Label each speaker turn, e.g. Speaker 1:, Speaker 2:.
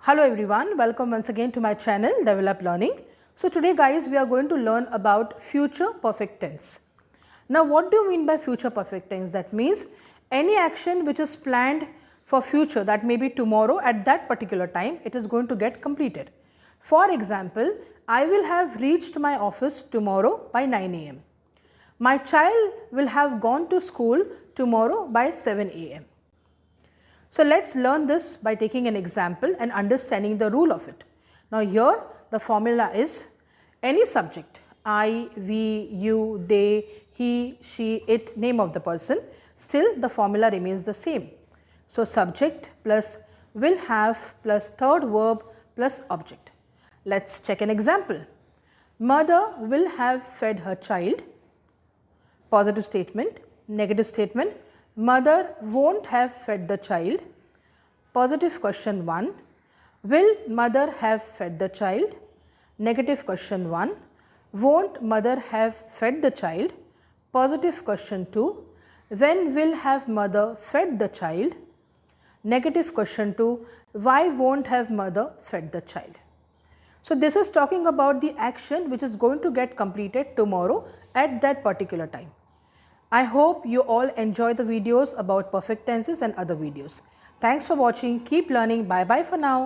Speaker 1: Hello everyone, welcome once again to my channel Develop Learning. So today guys we are going to learn about future perfect tense. Now what do you mean by future perfect tense? That means any action which is planned for future, that may be tomorrow, at that particular time it is going to get completed. For example, I will have reached my office tomorrow by 9 am. My child will have gone to school tomorrow by 7 am. So let's learn this by taking an example and understanding the rule of it. Now here the formula is any subject, I, we, you, they, he, she, it, name of the person, still the formula remains the same. So subject plus will have plus third verb plus object. Let's check an example. Mother will have fed her child. Positive statement. Negative statement. Mother won't have fed the child. Positive question 1. Will mother have fed the child? Negative question 1. Won't mother have fed the child? Positive question 2. When will have mother fed the child? Negative question 2. Why won't have mother fed the child? So this is talking about the action which is going to get completed tomorrow at that particular time. I hope you all enjoy the videos about perfect tenses and other videos. Thanks for watching. Keep learning. Bye bye for now.